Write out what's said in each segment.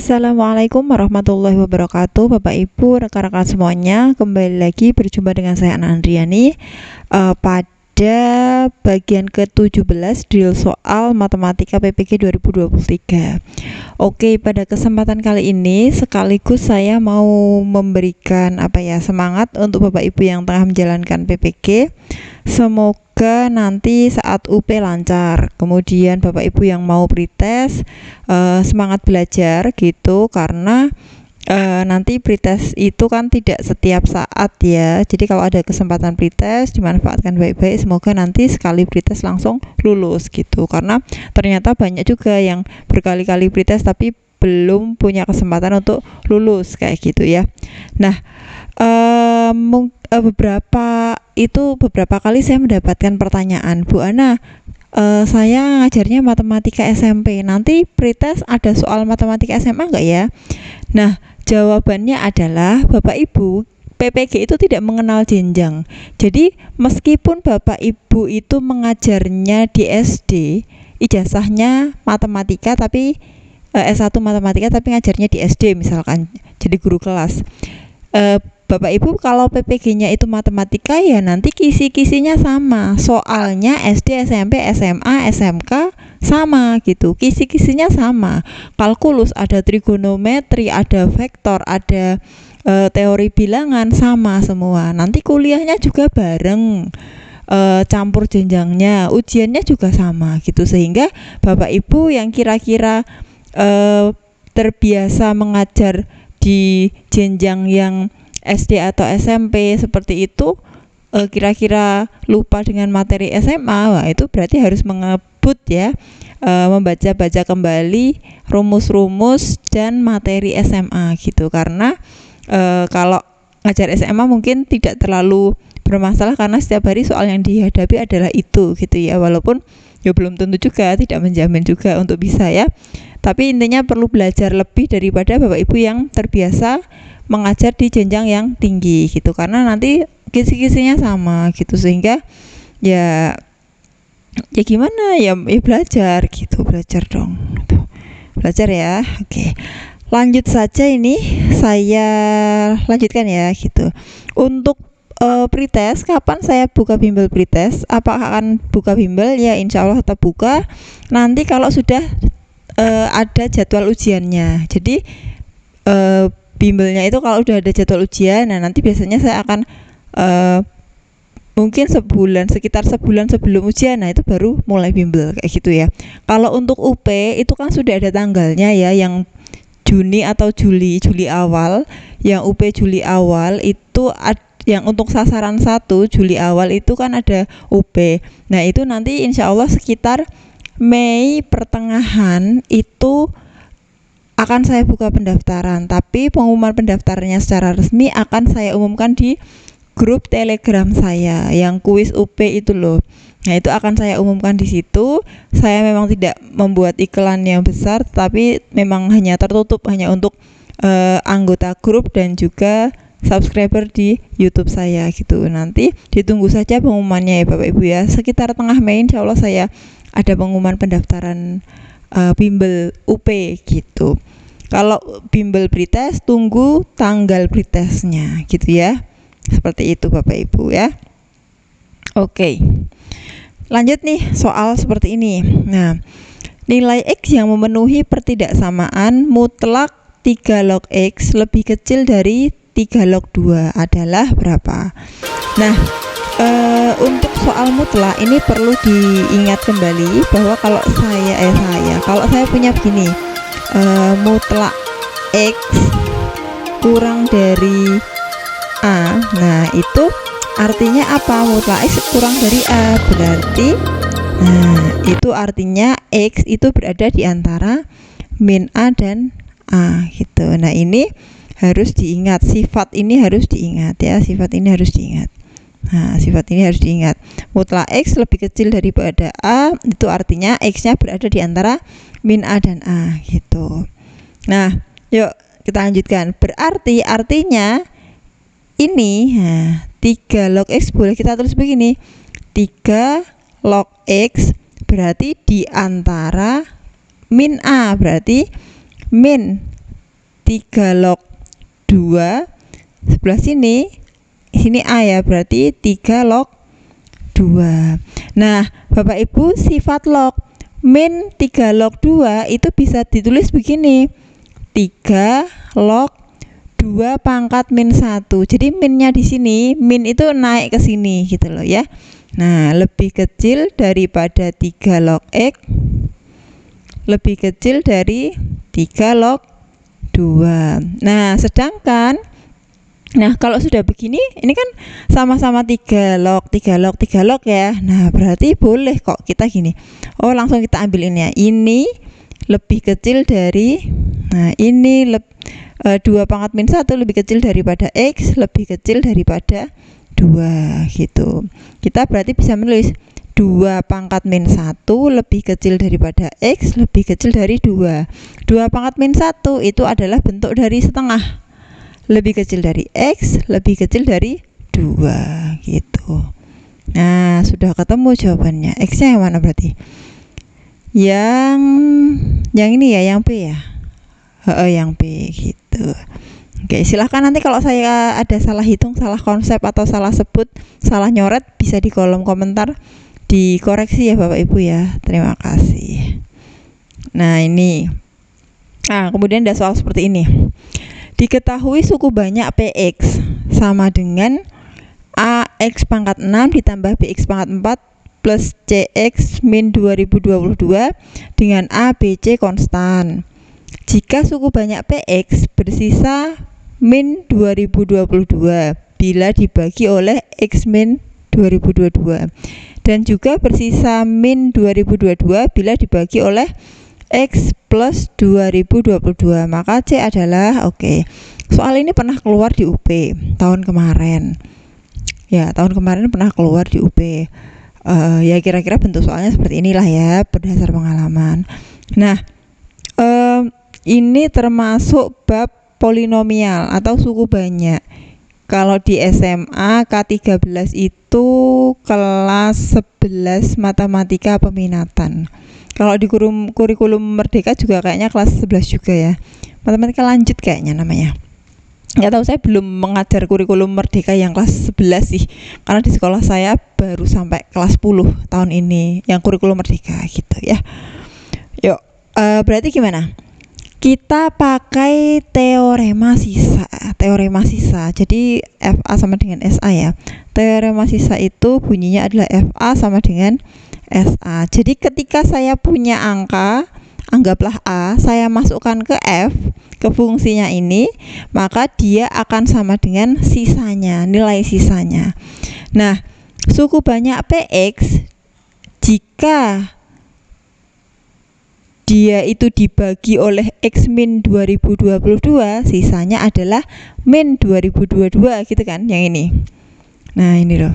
Assalamualaikum warahmatullahi wabarakatuh, Bapak Ibu, rekan-rekan semuanya. Kembali lagi berjumpa dengan saya Ana Andriani pada bagian ke-17 drill soal matematika PPG 2023. Oke, pada kesempatan kali ini sekaligus saya mau memberikan semangat untuk Bapak Ibu yang tengah menjalankan PPG. Semoga nanti saat UP lancar. Kemudian Bapak Ibu yang mau pretest semangat belajar gitu, karena nanti pretest itu kan tidak setiap saat ya. Jadi kalau ada kesempatan pretest dimanfaatkan baik-baik, semoga nanti sekali pretest langsung lulus gitu. Karena ternyata banyak juga yang berkali-kali pretest tapi belum punya kesempatan untuk lulus kayak gitu ya. Nah, beberapa kali saya mendapatkan pertanyaan, Bu Ana, saya ngajarnya matematika SMP, nanti pretest ada soal matematika SMA enggak ya? Nah, jawabannya adalah Bapak Ibu, PPG itu tidak mengenal jenjang. Jadi meskipun Bapak Ibu itu mengajarnya di SD, ijazahnya matematika tapi S1 matematika tapi ngajarnya di SD misalkan, jadi guru kelas. Bapak Ibu kalau PPG-nya itu matematika ya nanti kisi-kisinya sama, soalnya SD, SMP, SMA, SMK sama gitu, kisi-kisinya sama. Kalkulus ada trigonometri, ada vektor, ada teori bilangan sama semua. Nanti kuliahnya juga bareng, campur jenjangnya, ujiannya juga sama gitu. Sehingga Bapak Ibu yang kira-kira terbiasa mengajar di jenjang yang SD atau SMP seperti itu, kira-kira lupa dengan materi SMA, wah itu berarti harus mengebut ya, membaca-baca kembali rumus-rumus dan materi SMA gitu. Karena kalau ngajar SMA mungkin tidak terlalu bermasalah karena setiap hari soal yang dihadapi adalah itu gitu ya, walaupun ya belum tentu juga, tidak menjamin juga untuk bisa ya. Tapi intinya perlu belajar lebih daripada Bapak Ibu yang terbiasa mengajar di jenjang yang tinggi gitu, karena nanti kisi-kisinya sama gitu. Sehingga ya gimana ya, belajar gitu, belajar dong gitu. Belajar ya. Oke, lanjut saja, ini saya lanjutkan ya gitu. Untuk pretest, kapan saya buka bimbel pretest? Apakah akan buka bimbel? Ya insya Allah tetap buka nanti kalau sudah ada jadwal ujiannya. Jadi bimbelnya itu kalau udah ada jadwal ujian, nah nanti biasanya saya akan mungkin sekitar sebulan sebelum ujian, nah itu baru mulai bimbel kayak gitu ya. Kalau untuk UP itu kan sudah ada tanggalnya ya, yang Juni atau Juli awal, yang UP Juli awal itu yang untuk sasaran 1 Juli awal itu kan ada UP. Nah itu nanti insya Allah sekitar Mei pertengahan itu akan saya buka pendaftaran, tapi pengumuman pendaftarannya secara resmi akan saya umumkan di grup Telegram saya yang kuis UP itu loh. Nah itu akan saya umumkan di situ. Saya memang tidak membuat iklan yang besar, tapi memang hanya tertutup, hanya untuk anggota grup dan juga subscriber di YouTube saya gitu. Nanti ditunggu saja pengumumannya ya Bapak Ibu ya. Sekitar tengah Mei insya Allah saya ada pengumuman pendaftaran bimbel UP gitu. Kalau bimbel pretest tunggu tanggal pretestnya gitu ya. Seperti itu Bapak Ibu ya. Oke, lanjut nih soal seperti ini. Nah, nilai X yang memenuhi pertidaksamaan mutlak 3 log X lebih kecil dari 3 log 2 adalah berapa? Nah, untuk soal mutlak ini perlu diingat kembali bahwa kalau saya punya begini, mutlak X kurang dari A, nah itu artinya apa? Mutlak X kurang dari A berarti, nah itu artinya X itu berada di antara min A dan A gitu. Nah ini harus diingat, sifat ini harus diingat ya, sifat ini harus diingat. Nah, sifat ini harus diingat. Mutlak X lebih kecil daripada A, itu artinya X-nya berada di antara min A dan A gitu. Nah, yuk kita lanjutkan. Berarti artinya ini 3 log X boleh kita tulis begini. 3 log X berarti di antara min A, berarti min 3 log 2, sebelah sini A ya, berarti 3 log 2. Nah, Bapak Ibu, sifat log min 3 log 2 itu bisa ditulis begini, 3 log 2 pangkat min 1. Jadi minnya di sini, min itu naik ke sini gitu loh ya. Nah, lebih kecil daripada 3 log X, lebih kecil dari 3 log 2. Nah, sedangkan kalau sudah begini, ini kan sama-sama 3 log ya. Nah, berarti boleh kok kita gini. Oh, langsung kita ambil ini ya. Ini lebih kecil dari, nah ini 2 pangkat min 1 lebih kecil daripada X, lebih kecil daripada 2 gitu. Kita berarti bisa menulis 2 pangkat min 1 lebih kecil daripada X, lebih kecil dari 2. 2 pangkat min 1 itu adalah bentuk dari setengah, lebih kecil dari X, lebih kecil dari 2 gitu. Nah, sudah ketemu jawabannya. X-nya yang mana berarti? Yang ini ya, yang B ya. Yang B gitu. Oke, silahkan nanti kalau saya ada salah hitung, salah konsep atau salah sebut, salah nyoret, bisa di kolom komentar dikoreksi ya Bapak Ibu ya. Terima kasih. Nah, ini. Nah, kemudian ada soal seperti ini. Diketahui suku banyak PX sama dengan AX pangkat 6 ditambah BX pangkat 4 plus CX min 2022 dengan A, B, C konstan. Jika suku banyak PX bersisa min 2022 bila dibagi oleh X min 2022 dan juga bersisa min 2022 bila dibagi oleh X plus 2022, maka C adalah oke. Soal ini pernah keluar di UP tahun kemarin. Ya, tahun kemarin pernah keluar di UP. Ya kira-kira bentuk soalnya seperti inilah ya, berdasar pengalaman. Nah, ini termasuk bab polinomial atau suku banyak. Kalau di SMA K13 itu kelas 11 matematika peminatan. Kalau di kurikulum Merdeka juga kayaknya kelas 11 juga ya. Matematika lanjut kayaknya namanya. Nggak tahu, saya belum mengajar kurikulum Merdeka yang kelas 11 sih. Karena di sekolah saya baru sampai kelas 10 tahun ini yang kurikulum Merdeka gitu ya. Yuk, berarti gimana? Kita pakai teorema sisa. Jadi FA sama dengan SA ya. Teorema sisa itu bunyinya adalah FA sama dengan SA. Jadi ketika saya punya angka, anggaplah A, saya masukkan ke F, ke fungsinya ini, maka dia akan sama dengan sisanya, nilai sisanya. Nah, suku banyak PX jika dia itu dibagi oleh X min 2022, sisanya adalah min 2022 gitu kan, yang ini. Nah, ini loh.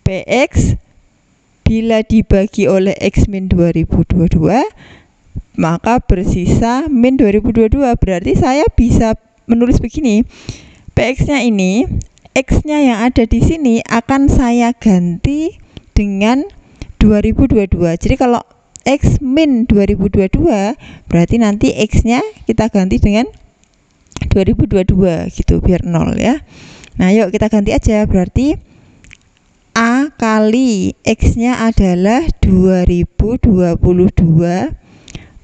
PX bila dibagi oleh X min 2022, maka bersisa min 2022. Berarti saya bisa menulis begini. PX-nya ini, X-nya yang ada di sini akan saya ganti dengan 2022. Jadi kalau X min 2022, berarti nanti X-nya kita ganti dengan 2022 gitu, biar 0 ya. Nah, yuk kita ganti aja. Berarti A kali X-nya adalah 2022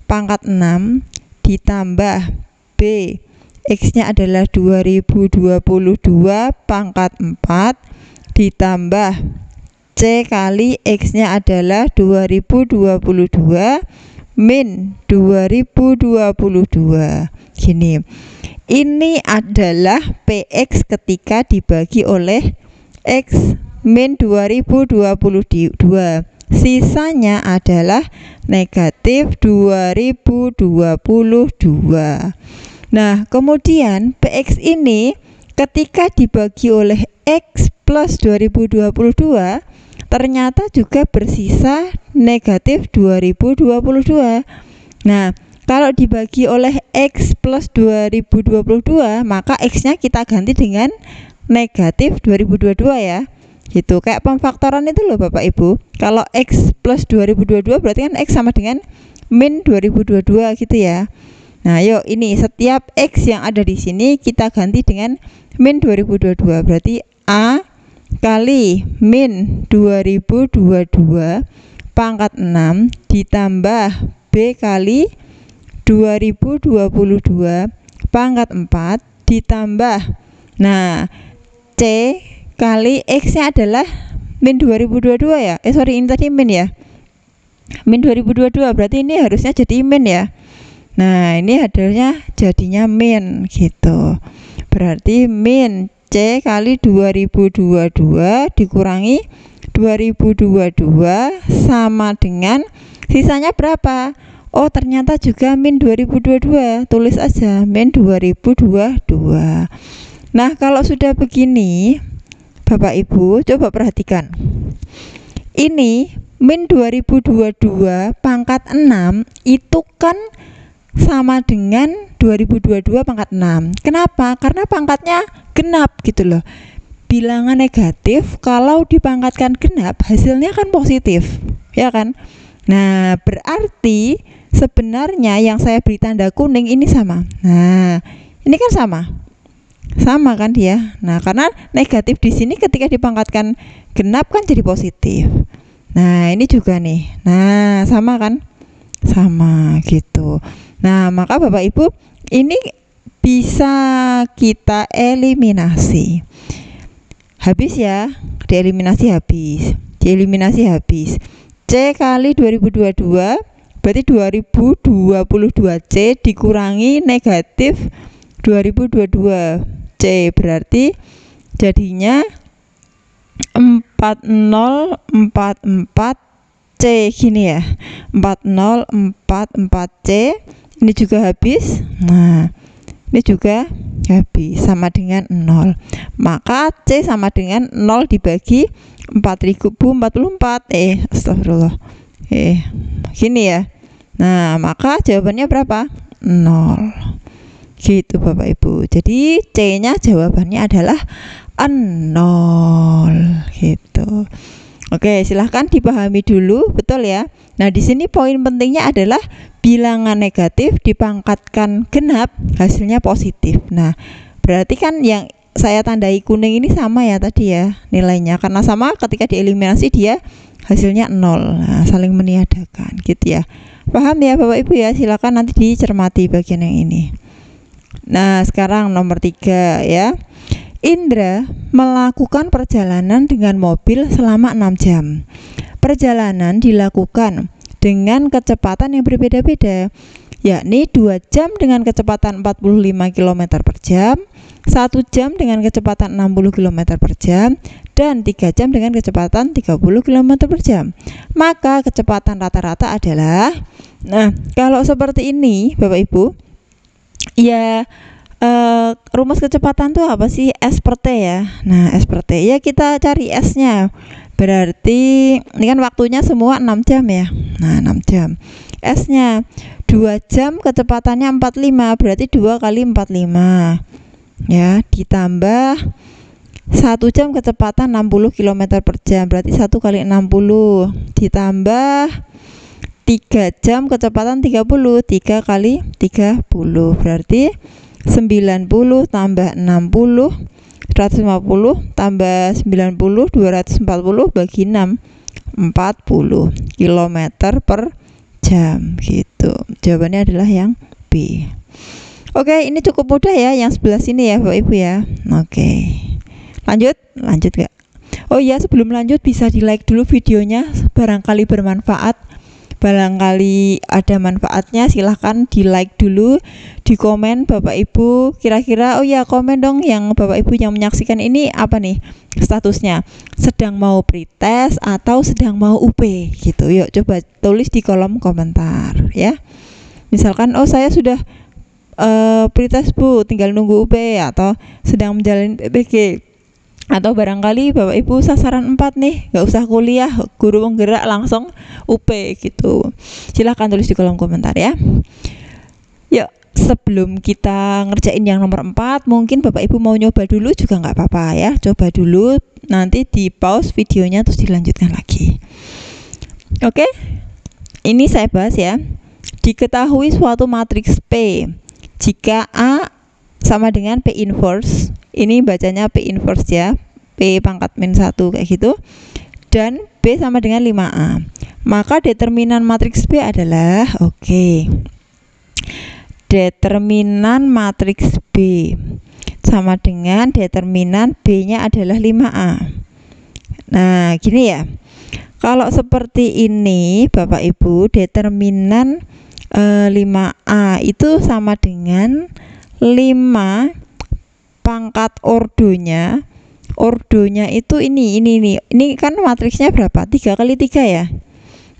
pangkat 6 ditambah B, X-nya adalah 2022 pangkat 4 ditambah C kali X-nya adalah 2022 min 2022. Gini, ini adalah PX ketika dibagi oleh X min 2022. Sisanya adalah negatif 2022. Nah, kemudian PX ini ketika dibagi oleh X plus 2022 ternyata juga bersisa negatif 2022. Nah, kalau dibagi oleh X plus 2022, maka X-nya kita ganti dengan negatif 2022 ya. Gitu, kayak pemfaktoran itu loh Bapak Ibu. Kalau X plus 2022 berarti kan X sama dengan min 2022 gitu ya. Nah, yuk ini setiap X yang ada di sini kita ganti dengan min 2022. Berarti A kali min 2022 pangkat 6 ditambah B kali 2022 pangkat 4 ditambah, nah, C kali X-nya adalah min 2022 ya. Sorry, ini tadi min ya. Min 2022 berarti ini harusnya jadi min ya. Nah, ini hasilnya jadinya min gitu. Berarti min C kali 2022 dikurangi 2022 sama dengan sisanya berapa? Oh, ternyata juga min 2022. Tulis aja min 2022. Nah, kalau sudah begini, Bapak Ibu coba perhatikan. Ini min 2022 pangkat 6 itu kan sama dengan 2022 pangkat 6. Kenapa? Karena pangkatnya genap gitu loh. Bilangan negatif kalau dipangkatkan genap hasilnya kan positif, ya kan? Nah, berarti sebenarnya yang saya beri tanda kuning ini sama. Nah, ini kan sama kan dia. Nah, karena negatif di sini ketika dipangkatkan genap kan jadi positif. Nah, ini juga nih. Nah, sama kan? Sama gitu. Nah, maka Bapak Ibu ini bisa kita eliminasi. Habis ya, dieliminasi habis. C kali 2022 berarti 2022 C dikurangi negatif 2022 C, berarti jadinya 4044 C gini ya, 4044 C. Ini juga habis. Nah, ini juga habis sama dengan 0. Maka C sama dengan 0 dibagi 4044. Astagfirullah. Gini ya. Nah, maka jawabannya berapa? 0. Gitu Bapak Ibu. Jadi C-nya jawabannya adalah 0 gitu. Oke, silahkan dipahami dulu, betul ya. Nah, di sini poin pentingnya adalah bilangan negatif dipangkatkan genap hasilnya positif. Nah, berarti kan yang saya tandai kuning ini sama ya tadi ya nilainya, karena sama ketika dieliminasi dia hasilnya 0. Nah, saling meniadakan gitu ya. Paham ya Bapak Ibu ya? Silakan nanti dicermati bagian yang ini. Nah, sekarang nomor 3 ya. Indra melakukan perjalanan dengan mobil selama 6 jam. Perjalanan dilakukan dengan kecepatan yang berbeda-beda, yakni 2 jam dengan kecepatan 45 km per jam, 1 jam dengan kecepatan 60 km per jam, dan 3 jam dengan kecepatan 30 km per jam. Maka kecepatan rata-rata adalah, nah, kalau seperti ini Bapak Ibu, ya rumus kecepatan tuh apa sih? S per T ya. Nah, S per T ya kita cari S-nya. Berarti ini kan waktunya semua 6 jam ya. Nah, 6 jam. S-nya 2 jam kecepatannya 45, berarti 2 kali 45. Ya, ditambah 1 jam kecepatan 60 km per jam, berarti 1 kali 60. Ditambah 3 jam kecepatan 30, 3 kali 30, berarti 90 tambah 60 150 tambah 90 240 bagi 6 40 km per jam gitu. Jawabannya adalah yang B. Oke, ini cukup mudah ya yang sebelah sini ya Bapak Ibu ya. Oke, lanjut gak? Oh iya, sebelum lanjut bisa di like dulu videonya, barangkali bermanfaat. Barangkali ada manfaatnya, silahkan di like dulu, di komen Bapak Ibu kira-kira, oh ya komen dong yang Bapak Ibu yang menyaksikan ini apa nih statusnya, sedang mau pretest atau sedang mau UP gitu. Yuk coba tulis di kolom komentar ya. Misalkan oh saya sudah pretest Bu, tinggal nunggu UP, atau sedang menjalani PPG, atau barangkali Bapak Ibu sasaran 4 nih, nggak usah kuliah, guru penggerak langsung UP gitu. Silahkan tulis di kolom komentar ya. Yuk, sebelum kita ngerjain yang nomor 4, mungkin Bapak Ibu mau nyoba dulu juga nggak apa-apa ya. Coba dulu, nanti di pause videonya terus dilanjutkan lagi. Oke, ini saya bahas ya. Diketahui suatu matriks P jika A sama dengan P inverse, ini bacanya P inverse ya, P pangkat min 1 kayak gitu, dan B sama dengan 5A, maka determinan matriks B adalah determinan matriks B sama dengan determinan B-nya adalah 5A. Nah, gini ya. Kalau seperti ini, Bapak Ibu, determinan 5A itu sama dengan 5 pangkat ordonya. Ordonya itu ini kan matriksnya berapa? 3 kali 3 ya.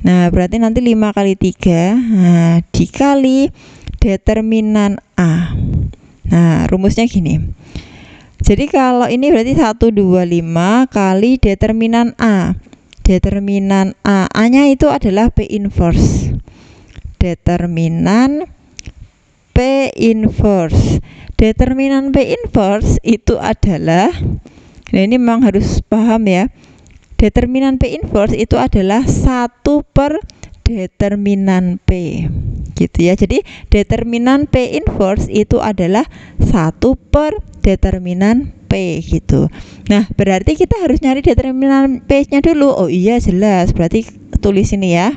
Nah, berarti nanti 5 kali 3 dikali determinan A. Nah, rumusnya gini. Jadi kalau ini berarti 125 kali determinan A. Determinan A-nya itu adalah P inverse. Determinan P inverse. Determinan P inverse itu adalah, nah ini memang harus paham ya. Determinan P inverse itu adalah 1 per determinan P. Gitu ya. Jadi determinan P inverse itu adalah 1 per determinan P gitu. Nah, berarti kita harus nyari determinan P-nya dulu. Oh iya, jelas. Berarti tulis ini ya.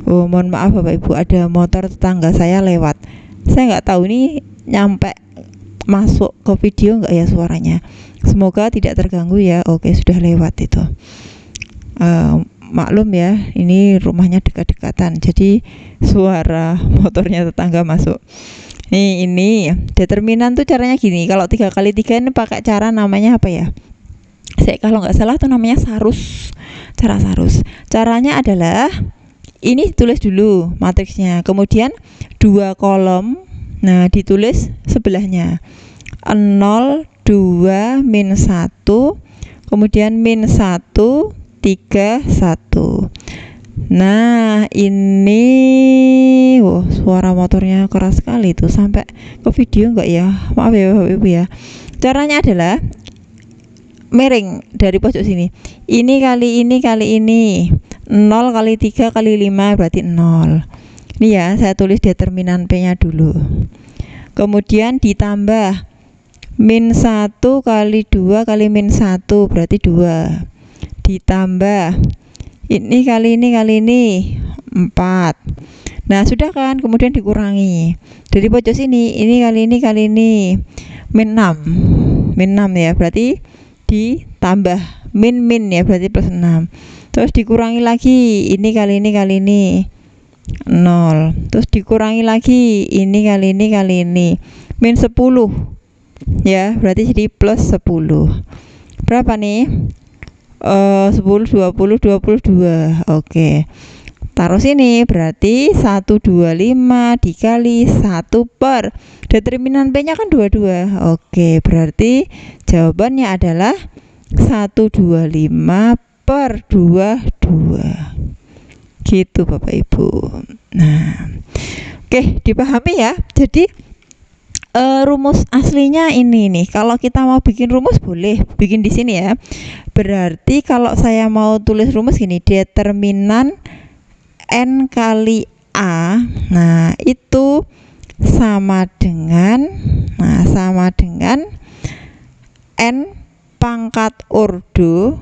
Oh, mohon maaf Bapak Ibu, ada motor tetangga saya lewat. Saya nggak tahu nih nyampe masuk ke video nggak ya suaranya. Semoga tidak terganggu ya. Oke, sudah lewat itu. Maklum ya, ini rumahnya dekat-dekatan, jadi suara motornya tetangga masuk. Ini determinan tuh caranya gini. Kalau 3 kali 3 ini pakai cara namanya apa ya? Saya kalau nggak salah tuh namanya sarus. Cara sarus. Caranya adalah ini ditulis dulu matriksnya, kemudian 2 kolom. Nah, ditulis sebelahnya 0, 2, min 1, kemudian min 1, 3, 1. Nah, ini suara motornya keras sekali tuh, sampai ke video enggak ya? Maaf ya Bapak Ibu ya. Caranya adalah miring dari pojok sini. Ini kali ini kali ini. 0 kali 3 kali 5 berarti 0. Ini ya, saya tulis determinan P-nya dulu. Kemudian ditambah min 1 kali 2 kali min 1 berarti 2. Ditambah ini kali ini kali ini 4. Nah, sudah kan, kemudian dikurangi dari pojok sini, ini kali ini kali ini min 6 ya, berarti ditambah min ya, berarti plus 6. Terus dikurangi lagi, ini kali ini kali ini 0. Terus dikurangi lagi, ini kali ini kali ini min 10 ya, berarti jadi plus 10. Berapa nih? 10, 20, 22. Oke. Taruh sini, berarti 125 dikali 1 per determinan P-nya kan 22. Oke, berarti jawabannya adalah 125 per 22. Gitu Bapak Ibu. Nah, oke, dipahami ya. Jadi rumus aslinya ini nih. Kalau kita mau bikin rumus boleh bikin di sini ya. Berarti kalau saya mau tulis rumus gini, determinan N kali A, nah itu sama dengan N pangkat ordo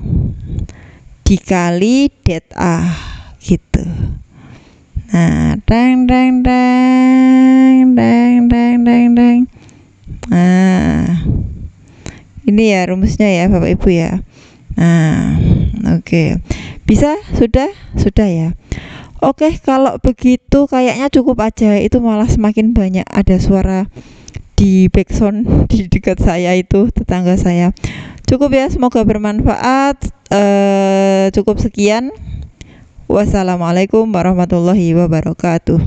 dikali det A gitu. Nah, dang. Nah, ini ya rumusnya ya Bapak Ibu ya. Nah, oke. Bisa? Sudah ya. Oke, kalau begitu kayaknya cukup aja. Itu malah semakin banyak ada suara di backsound di dekat saya itu, tetangga saya. Cukup ya, semoga bermanfaat. Cukup sekian. Wassalamualaikum warahmatullahi wabarakatuh.